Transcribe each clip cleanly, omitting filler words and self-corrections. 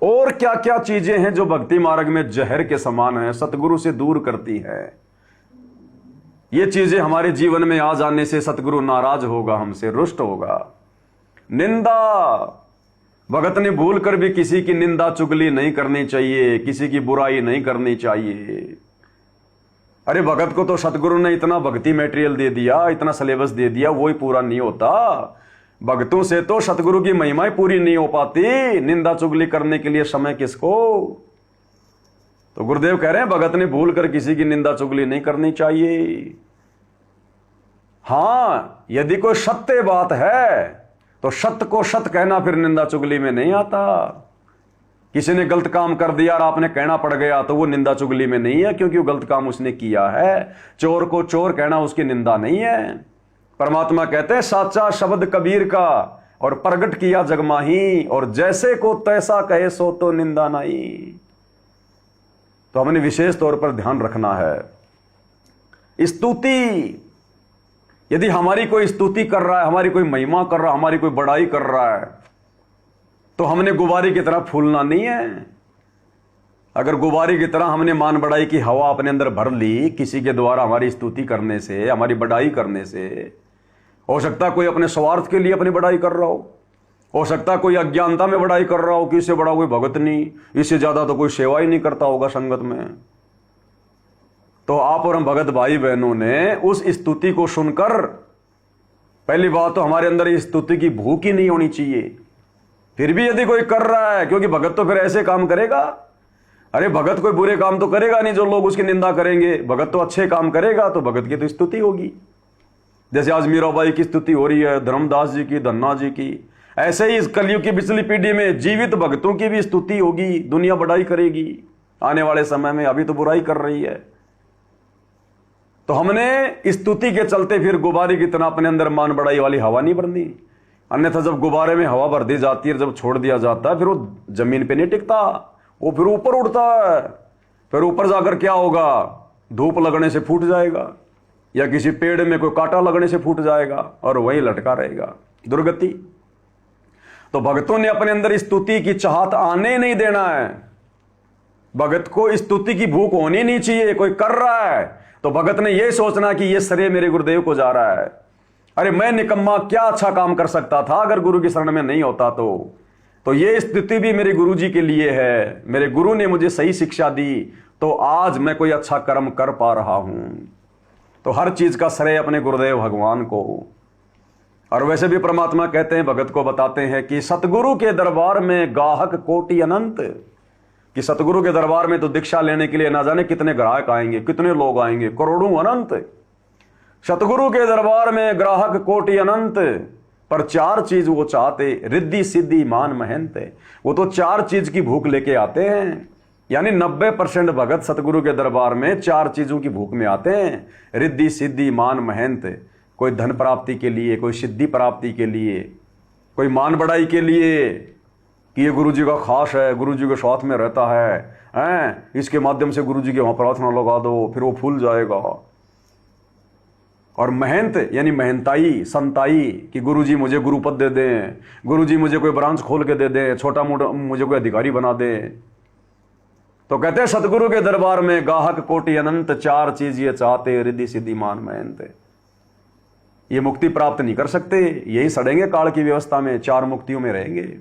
और क्या क्या चीजें हैं जो भक्ति मार्ग में जहर के समान है, सतगुरु से दूर करती है। ये चीजें हमारे जीवन में आ जाने से सतगुरु नाराज होगा, हमसे रुष्ट होगा। निंदा, भगत ने भूल कर भी किसी की निंदा चुगली नहीं करनी चाहिए, किसी की बुराई नहीं करनी चाहिए। अरे भगत को तो सतगुरु ने इतना भक्ति मटेरियल दे दिया, इतना सिलेबस दे दिया, वो ही पूरा नहीं होता। भक्तों से तो सतगुरु की महिमाएं पूरी नहीं हो पाती, निंदा चुगली करने के लिए समय किसको। तो गुरुदेव कह रहे हैं भगत ने भूल कर किसी की निंदा चुगली नहीं करनी चाहिए। हां, यदि कोई सत्य बात है तो सत्य को सत्य कहना फिर निंदा चुगली में नहीं आता। किसी ने गलत काम कर दिया और आपने कहना पड़ गया तो वो निंदा चुगली में नहीं है, क्योंकि वो गलत काम उसने किया है। चोर को चोर कहना उसकी निंदा नहीं है। परमात्मा कहते हैं साचा शब्द कबीर का और प्रगट किया जगमाही, और जैसे को तैसा कहे सो तो निंदा नहीं। तो हमने विशेष तौर पर ध्यान रखना है। स्तुति, यदि हमारी कोई स्तुति कर रहा है, हमारी कोई महिमा कर रहा है, हमारी कोई बड़ाई कर रहा है, तो हमने गुब्बारे की तरह फूलना नहीं है। अगर गुब्बारे की तरह हमने मान बड़ाई की हवा अपने अंदर भर ली किसी के द्वारा हमारी स्तुति करने से, हमारी बड़ाई करने से, हो सकता कोई अपने स्वार्थ के लिए अपनी बड़ाई कर रहा हो सकता कोई अज्ञानता में बड़ाई कर रहा हो कि इससे बड़ा कोई भगत नहीं, इससे ज्यादा तो कोई सेवा ही नहीं करता होगा संगत में। तो आप और हम भगत भाई बहनों ने उस स्तुति को सुनकर, पहली बात तो हमारे अंदर इस स्तुति की भूख ही नहीं होनी चाहिए। फिर भी यदि कोई कर रहा है, क्योंकि भगत तो फिर ऐसे काम करेगा। अरे भगत कोई बुरे काम तो करेगा नहीं जो लोग उसकी निंदा करेंगे, भगत तो अच्छे काम करेगा, तो भगत की तो स्तुति होगी। जैसे आज मीराबाई की स्तुति हो रही है, धर्मदास जी की, धन्ना जी की, ऐसे ही इस कलयुग की पिछली पीढ़ी में जीवित भक्तों की भी स्तुति होगी। दुनिया बड़ाई करेगी आने वाले समय में, अभी तो बुराई कर रही है। तो हमने स्तुति के चलते फिर गुब्बारे की तरह अपने अंदर मान बड़ाई वाली हवा नहीं भरनी। अन्यथा जब गुब्बारे में हवा भर दी जाती है, जब छोड़ दिया जाता है, फिर वो जमीन पे नहीं टिकता, वो फिर ऊपर उड़ता है। फिर ऊपर जाकर क्या होगा, धूप लगने से फूट जाएगा, या किसी पेड़ में कोई कांटा लगने से फूट जाएगा और वहीं लटका रहेगा, दुर्गति। तो भक्तों ने अपने अंदर स्तुति की चाहत आने नहीं देना है। भगत को स्तुति की भूख होनी नहीं चाहिए। कोई कर रहा है तो भगत ने यह सोचना कि यह श्रेय मेरे गुरुदेव को जा रहा है। अरे मैं निकम्मा क्या अच्छा काम कर सकता था अगर गुरु की शरण में नहीं होता तो ये स्तुति भी मेरे गुरु जी के लिए है। मेरे गुरु ने मुझे सही शिक्षा दी तो आज मैं कोई अच्छा कर्म कर पा रहा हूं। तो हर चीज का श्रेय अपने गुरुदेव भगवान को। और वैसे भी परमात्मा कहते हैं, भगत को बताते हैं कि सतगुरु के दरबार में गाहक कोटि अनंत, कि सतगुरु के दरबार में तो दीक्षा लेने के लिए ना जाने कितने ग्राहक आएंगे, कितने लोग आएंगे, करोड़ों अनंत। सतगुरु के दरबार में ग्राहक कोटि अनंत, पर चार चीज वो चाहते, रिद्धि सिद्धि मान महंत। वो तो चार चीज की भूख लेके आते हैं। यानी 90% भगत सतगुरु के दरबार में चार चीजों की भूख में आते हैं, रिद्धि सिद्धि मान महंत। कोई धन प्राप्ति के लिए, कोई सिद्धि प्राप्ति के लिए, कोई मान बढ़ाई के लिए कि ये गुरु जी का खास है, गुरु जी के साथ में रहता है, इसके माध्यम से गुरु जी के वहां प्रार्थना लगा दो, फिर वो फूल जाएगा। और महंत यानी महंताई, संताई, कि गुरु जी मुझे गुरुपद दे दें, गुरु जी मुझे कोई ब्रांच खोल के दे दें, छोटा मोटा मुझे कोई अधिकारी बना दे। तो कहते हैं सतगुरु के दरबार में गाहक कोटि अनंत, चार चीज ये चाहते, रिद्धि सिद्धि मान महंत। ये मुक्ति प्राप्त नहीं कर सकते, यही सड़ेंगे काल की व्यवस्था में, चार मुक्तियों में रहेंगे।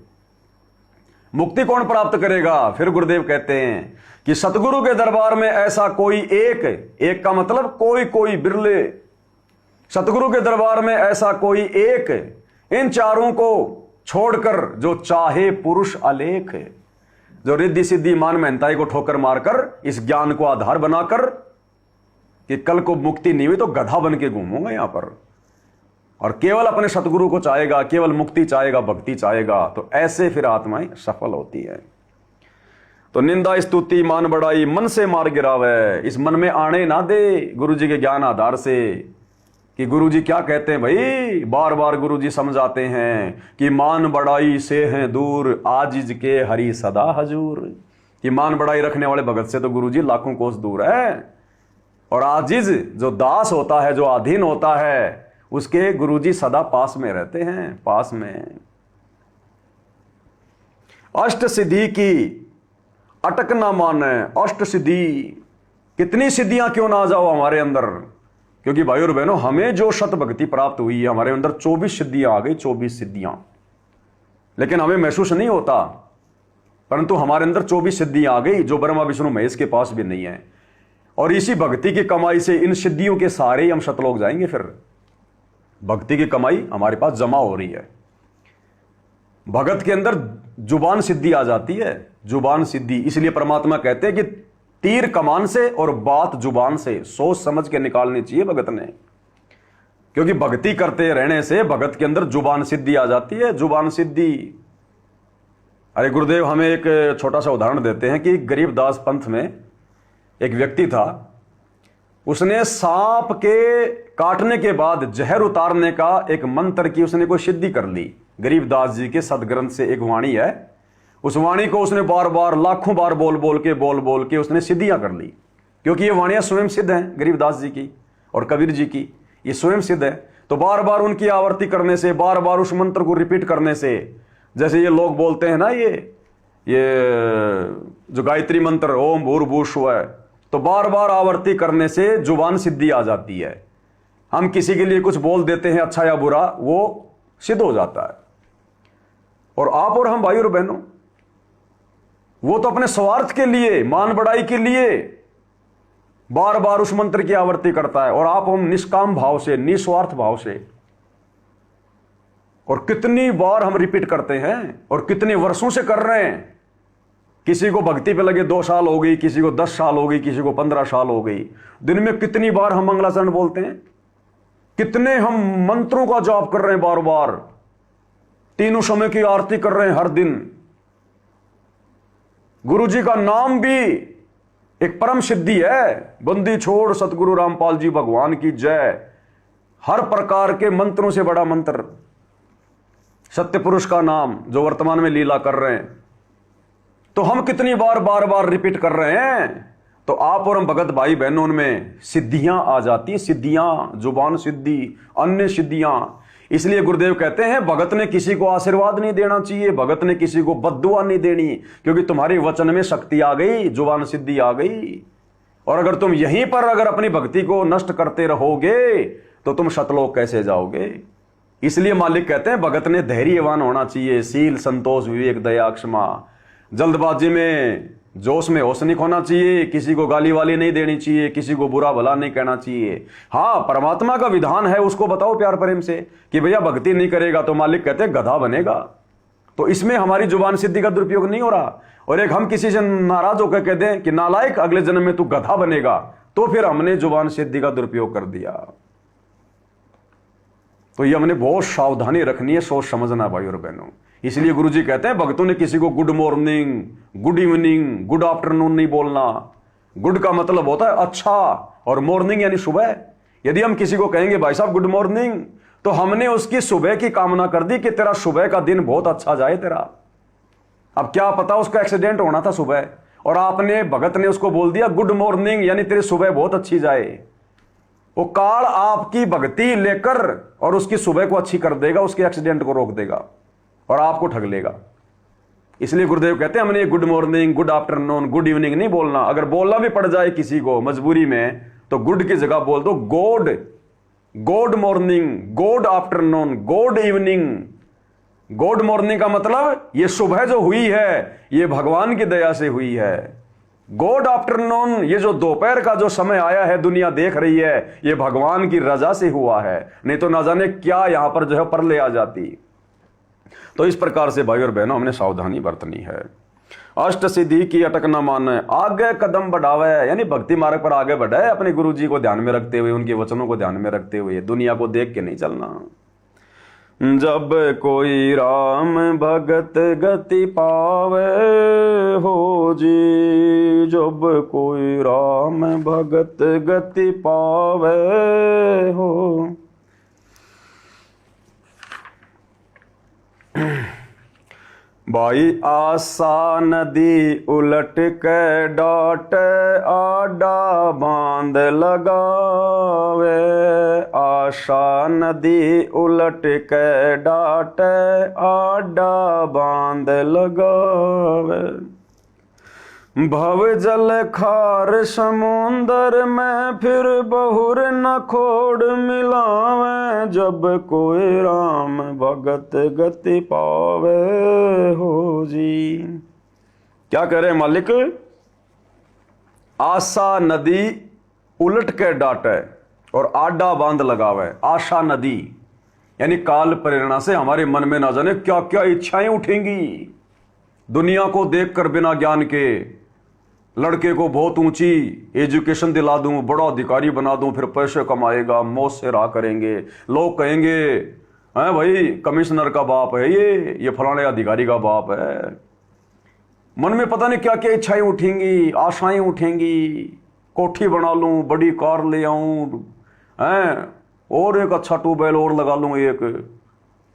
मुक्ति कौन प्राप्त करेगा? फिर गुरुदेव कहते हैं कि सतगुरु के दरबार में ऐसा कोई एक का मतलब कोई बिरले, सतगुरु के दरबार में ऐसा कोई एक, इन चारों को छोड़कर जो चाहे पुरुष अलेख, जो रिद्धि सिद्धि मान महंताई को ठोकर मारकर इस ज्ञान को आधार बनाकर कि कल को मुक्ति नहीं हुई तो गधा बन के घूमूंगा यहां पर, और केवल अपने सतगुरु को चाहेगा, केवल मुक्ति चाहेगा, भक्ति चाहेगा, तो ऐसे फिर आत्माएं सफल होती है। तो निंदा स्तुति मान बढ़ाई मन से मार गिरावे, इस मन में आने ना दे गुरु जी के ज्ञान आधार से कि गुरु जी क्या कहते हैं। भाई बार बार गुरु जी समझाते हैं कि मान बढ़ाई से हैं दूर, आजिज के हरि सदा हजूर। कि मान बढ़ाई रखने वाले भगत से तो गुरु जी लाखों कोस दूर है, और आजिज जो दास होता है, जो अधीन होता है, उसके गुरुजी सदा पास में रहते हैं, पास में। अष्ट सिद्धि की अटक ना माने। अष्ट सिद्धि, कितनी सिद्धियां क्यों ना आ जाओ हमारे अंदर, क्योंकि भाई और बहनों हमें जो शत भक्ति प्राप्त हुई है, हमारे अंदर 24 सिद्धियां आ गई, 24 सिद्धियां। लेकिन हमें महसूस नहीं होता, परंतु हमारे अंदर 24 सिद्धियां आ गई जो ब्रह्मा विष्णु महेश के पास भी नहीं है। और इसी भक्ति की कमाई से, इन सिद्धियों के सहारे ही हम शतलोक जाएंगे। फिर भक्ति की कमाई हमारे पास जमा हो रही है। भगत के अंदर जुबान सिद्धि आ जाती है, जुबान सिद्धि। इसलिए परमात्मा कहते हैं कि तीर कमान से और बात जुबान से सोच समझ के निकालनी चाहिए भगत ने, क्योंकि भक्ति करते रहने से भगत के अंदर जुबान सिद्धि आ जाती है, जुबान सिद्धि। अरे गुरुदेव हमें एक छोटा सा उदाहरण देते हैं कि गरीबदास पंथ में एक व्यक्ति था, उसने सांप के काटने के बाद जहर उतारने का एक मंत्र की उसने कोई सिद्धि कर ली। गरीबदास जी के सदग्रंथ से एक वाणी है, उस वाणी को उसने बार बार लाखों बार बोल बोल के उसने सिद्धियां कर ली, क्योंकि ये वाणियां स्वयं सिद्ध हैं गरीबदास जी की और कबीर जी की, ये स्वयं सिद्ध है। तो बार बार उनकी आवर्ती करने से, बार बार उस मंत्र को रिपीट करने से, जैसे ये लोग बोलते हैं ना, ये जो गायत्री मंत्र ओम भूर्भुवस्सुवः, तो बार बार आवर्ती करने से जुबान सिद्धि आ जाती है। हम किसी के लिए कुछ बोल देते हैं अच्छा या बुरा, वो सिद्ध हो जाता है। और आप और हम भाई और बहनों, वो तो अपने स्वार्थ के लिए, मान बढ़ाई के लिए बार बार उस मंत्र की आवर्ती करता है, और आप हम निष्काम भाव से, निस्वार्थ भाव से। और कितनी बार हम रिपीट करते हैं और कितने वर्षों से कर रहे हैं। किसी को भक्ति पे लगे 2 साल हो गई, किसी को 10 साल हो गई, किसी को 15 साल हो गई। दिन में कितनी बार हम मंगलाचरण बोलते हैं, कितने हम मंत्रों का जाप कर रहे हैं बार बार, तीनों समय की आरती कर रहे हैं हर दिन। गुरु जी का नाम भी एक परम सिद्धि है। बंदी छोड़ सतगुरु रामपाल जी भगवान की जय। हर प्रकार के मंत्रों से बड़ा मंत्र सत्य पुरुष का नाम, जो वर्तमान में लीला कर रहे हैं। तो हम कितनी बार बार रिपीट कर रहे हैं। तो आप और हम भगत भाई बहनों में सिद्धियां आ जाती हैं, सिद्धियां, जुबान सिद्धि, अन्य सिद्धियां। इसलिए गुरुदेव कहते हैं भगत ने किसी को आशीर्वाद नहीं देना चाहिए, भगत ने किसी को बद्दुआ नहीं देनी, क्योंकि तुम्हारे वचन में शक्ति आ गई, जुबान सिद्धि आ गई। और अगर तुम यहीं पर अगर अपनी भक्ति को नष्ट करते रहोगे तो तुम शतलोक कैसे जाओगे। इसलिए मालिक कहते हैं भगत ने धैर्यवान होना चाहिए, शील संतोष विवेक दया क्षमा। जल्दबाजी में जोश में होश नहीं खोना चाहिए, किसी को गाली वाली नहीं देनी चाहिए, किसी को बुरा भला नहीं कहना चाहिए। हाँ, परमात्मा का विधान है, उसको बताओ प्यार प्रेम से कि भैया भक्ति नहीं करेगा तो मालिक कहते हैं गधा बनेगा। तो इसमें हमारी जुबान सिद्धि का दुरुपयोग नहीं हो रहा। और एक हम किसी से नाराज होकर कह दें कि नालायक अगले जन्म में तू गधा बनेगा, तो फिर हमने जुबान सिद्धि का दुरुपयोग कर दिया। तो ये हमने बहुत सावधानी रखनी है, सोच समझना भाई और बहनों। इसलिए गुरुजी कहते हैं भक्तों ने किसी को good morning, good evening, good afternoon नहीं बोलना। गुड का मतलब होता है अच्छा, और मॉर्निंग यानी सुबह। यदि हम किसी को कहेंगे भाई साहब गुड मॉर्निंग, तो हमने उसकी सुबह की कामना कर दी कि तेरा सुबह का दिन बहुत अच्छा जाए तेरा। अब क्या पता उसका एक्सीडेंट होना था सुबह, और आपने भगत ने उसको बोल दिया गुड मॉर्निंग यानी तेरी सुबह बहुत अच्छी जाए। वो काल आपकी भक्ति लेकर और उसकी सुबह को अच्छी कर देगा, उसके एक्सीडेंट को रोक देगा और आपको ठग लेगा। इसलिए गुरुदेव कहते हैं हमने good morning, good afternoon, good evening नहीं बोलना। अगर बोलना भी पड़ जाए किसी को मजबूरी में, तो गुड की जगह बोल दो God, God morning, God afternoon, God evening. God morning का मतलब ये सुबह जो हुई है ये भगवान की दया से हुई है। गॉड आफ्टरनून, ये जो दोपहर का जो समय आया है दुनिया देख रही है, ये भगवान की रजा से हुआ है, नहीं तो ना जाने क्या यहां पर जो है परले आ जाती। तो इस प्रकार से भाई और बहनों हमने सावधानी बरतनी है। अष्ट सिद्धि की अटक न माने, आगे कदम बढ़ावे, यानी भक्ति मार्ग पर आगे बढ़े, अपने गुरु जी को ध्यान में रखते हुए, उनके वचनों को ध्यान में रखते हुए, दुनिया को देख के नहीं चलना। जब कोई राम भगत गति पावे हो जी, जब कोई राम भगत गति पावे हो। भाई आशा नदी उलट के डाट आडा बांध लगावे, आशा नदी उलट के डाट आडा बांध लगावे। भव जल खार समुंदर में फिर बहुर न खोड़ मिलावे, जब कोई राम भगत गति पावे हो जी। क्या कह रहे मालिक? आशा नदी उलट के डाटे और आडा बांध लगावे। आशा नदी यानी काल प्रेरणा से हमारे मन में ना जाने क्या क्या इच्छाएं उठेंगी। दुनिया को देखकर बिना ज्ञान के लड़के को बहुत ऊंची एजुकेशन दिला दूं, बड़ा अधिकारी बना दूं, फिर पैसे कमाएगा, मौज से रहा करेंगे। लोग कहेंगे हैं भाई कमिश्नर का बाप है ये फलाने अधिकारी का बाप है। मन में पता नहीं क्या क्या इच्छाएं उठेंगी, आशाएं उठेंगी। कोठी बना लूं, बड़ी कार ले आऊं, हैं और एक अच्छा ट्यूबवेल और लगा लूं, एक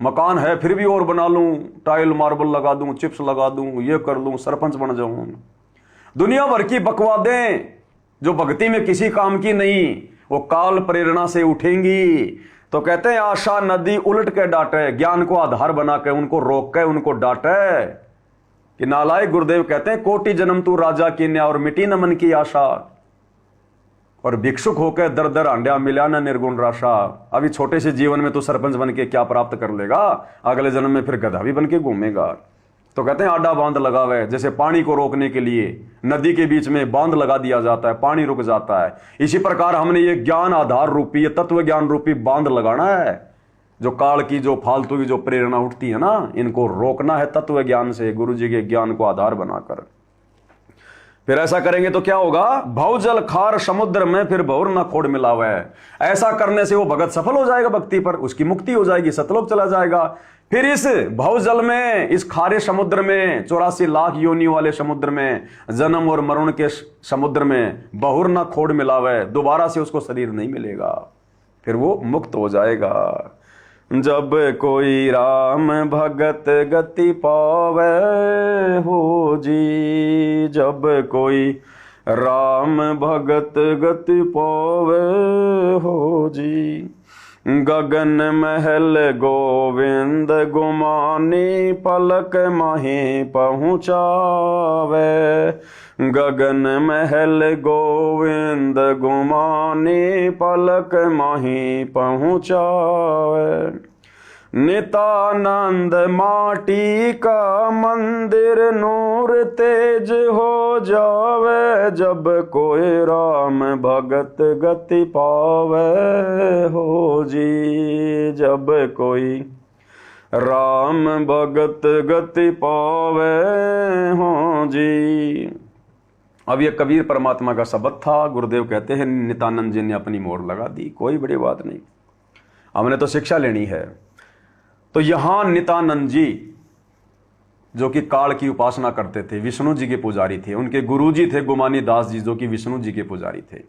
मकान है फिर भी और बना लूं, टाइल मार्बल लगा दूं, चिप्स लगा दूं, ये कर लूं, सरपंच बन जाऊं। दुनिया भर की बकवादें जो भक्ति में किसी काम की नहीं, वो काल प्रेरणा से उठेंगी। तो कहते हैं आशा नदी उलट के डांटे, ज्ञान को आधार बना के उनको रोक के उनको डांटे कि नालायक। गुरुदेव कहते हैं कोटि जन्म तू राजा की न्या और मिटी न मन की आशा, और भिक्षुक होकर दर दर हांडिया मिला न निर्गुण राशा। अभी छोटे से जीवन में तू सरपंच बन के क्या प्राप्त कर लेगा, अगले जन्म में फिर गधा भी बन के घूमेगा। तो कहते हैं आडा बांध लगावे, जैसे पानी को रोकने के लिए नदी के बीच में बांध लगा दिया जाता है, पानी रुक जाता है। इसी प्रकार हमने ये ज्ञान आधार रूपी, ये तत्व ज्ञान रूपी बांध लगाना है। जो काल की जो फालतू की जो प्रेरणा उठती है ना, इनको रोकना है तत्व ज्ञान से, गुरु जी के ज्ञान को आधार बनाकर। फिर ऐसा करेंगे तो क्या होगा? भव जल खार समुद्र में फिर भौर न खोड़ मिलावे। ऐसा करने से वो भगत सफल हो जाएगा भक्ति पर, उसकी मुक्ति हो जाएगी, सतलोक चला जाएगा। फिर इस भव जल में, इस खारे समुद्र में, 84 लाख योनि वाले समुद्र में, जन्म और मरण के समुद्र में बहुर न खोड़ मिलावे, दोबारा से उसको शरीर नहीं मिलेगा, फिर वो मुक्त हो जाएगा। जब कोई राम भगत गति पावे हो जी, जब कोई राम भगत गति पावे हो जी। गगन महल गोविंद गुमानी पलक माही पहुँचावे, गगन महल गोविंद गुमानी पलक माही पहुँचावे। नितानंद माटी का मंदिर नूर तेज हो जावे, जब कोई राम भगत गति पावे हो जी, जब कोई राम भगत गति पावे हो जी। अब ये कबीर परमात्मा का शब्द था। गुरुदेव कहते हैं नित्यानंद जी ने अपनी मोहर लगा दी, कोई बड़ी बात नहीं, हमने तो शिक्षा लेनी है। तो यहां नित्यानंद जी जो कि काल की उपासना करते थे, विष्णु जी के पुजारी थे, उनके गुरुजी थे गुमानी दास जी जो कि विष्णु जी के पुजारी थे,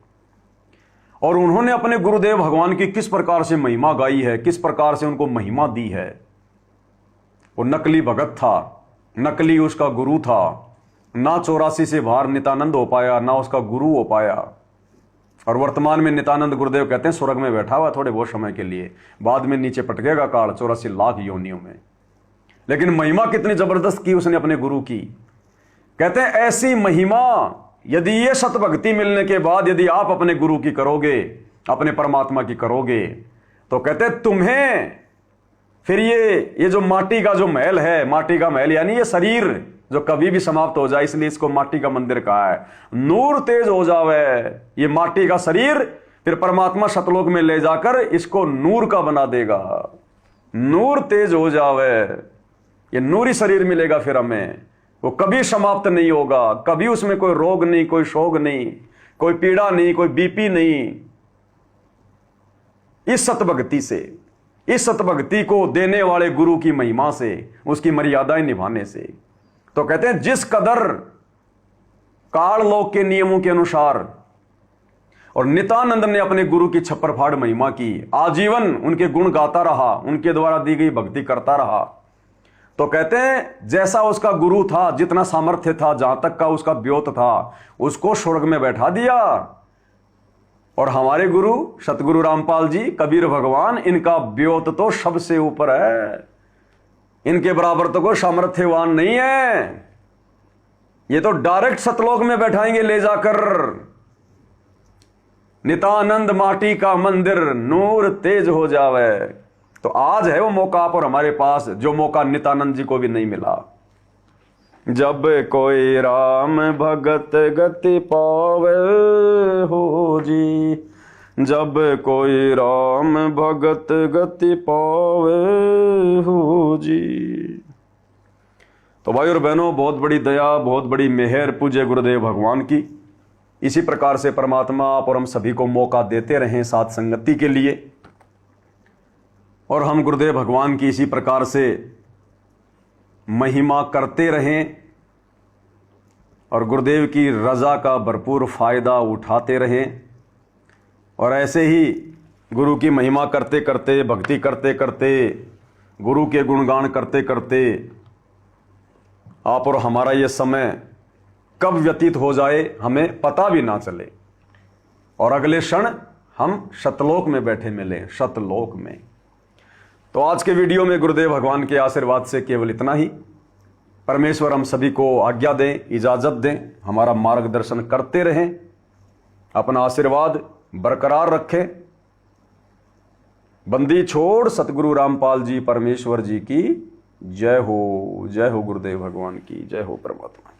और उन्होंने अपने गुरुदेव भगवान की किस प्रकार से महिमा गाई है, किस प्रकार से उनको महिमा दी है। वो नकली भगत था, नकली उसका गुरु था, ना 84 से बाहर नित्यानंद हो पाया, ना उसका गुरु हो पाया। और वर्तमान में नित्यानंद गुरुदेव कहते हैं स्वर्ग में बैठा हुआ थोड़े बहुत समय के लिए, बाद में नीचे पटकेगा काल 84 लाख योनियों में। लेकिन महिमा कितनी जबरदस्त की उसने अपने गुरु की। कहते हैं ऐसी महिमा यदि ये सतभक्ति मिलने के बाद यदि आप अपने गुरु की करोगे, अपने परमात्मा की करोगे, तो कहते हैं तुम्हें फिर ये जो माटी का जो महल है, माटी का महल यानी ये शरीर जो कभी भी समाप्त हो जाए, इसलिए इसको माटी का मंदिर कहा है। नूर तेज हो जावे, ये माटी का शरीर फिर परमात्मा सतलोक में ले जाकर इसको नूर का बना देगा। नूर तेज हो जावे, ये नूरी शरीर मिलेगा फिर हमें, वो कभी समाप्त नहीं होगा, कभी उसमें कोई रोग नहीं, कोई शोक नहीं, कोई पीड़ा नहीं, कोई बीपी नहीं। इस सतभक्ति से, इस सतभक्ति को देने वाले गुरु की महिमा से, उसकी मर्यादाएं निभाने से। तो कहते हैं जिस कदर काल लोक के नियमों के अनुसार और नित्यानंद ने अपने गुरु की छप्पर फाड़ महिमा की, आजीवन उनके गुण गाता रहा, उनके द्वारा दी गई भक्ति करता रहा, तो कहते हैं जैसा उसका गुरु था, जितना सामर्थ्य था, जहां तक का उसका ब्योत था, उसको स्वर्ग में बैठा दिया। और हमारे गुरु सतगुरु रामपाल जी, कबीर भगवान, इनका ब्योत तो सबसे ऊपर है। इनके बराबर तो कोई सामर्थ्यवान नहीं है। ये तो डायरेक्ट सतलोक में बैठाएंगे ले जाकर। नितानंद माटी का मंदिर, नूर तेज हो जावे। तो आज है वो मौका आप और हमारे पास, जो मौका नित्यानंद जी को भी नहीं मिला। जब कोई राम भगत गति पावे हो जी, जब कोई राम भगत गति पावे हो जी। तो भाई और बहनों, बहुत बड़ी दया, बहुत बड़ी मेहर पूज्य गुरुदेव भगवान की। इसी प्रकार से परमात्मा आप और हम सभी को मौका देते रहें साथ संगति के लिए, और हम गुरुदेव भगवान की इसी प्रकार से महिमा करते रहें और गुरुदेव की रजा का भरपूर फायदा उठाते रहें। और ऐसे ही गुरु की महिमा करते करते, भक्ति करते करते, गुरु के गुणगान करते करते आप और हमारा ये समय कब व्यतीत हो जाए हमें पता भी ना चले, और अगले क्षण हम सतलोक में बैठे मिले, सतलोक में। तो आज के वीडियो में गुरुदेव भगवान के आशीर्वाद से केवल इतना ही। परमेश्वर हम सभी को आज्ञा दें, इजाजत दें, हमारा मार्गदर्शन करते रहें, अपना आशीर्वाद बरकरार रखें। बंदी छोड़ सतगुरु रामपाल जी परमेश्वर जी की जय हो। जय हो गुरुदेव भगवान की, जय हो परमात्मा।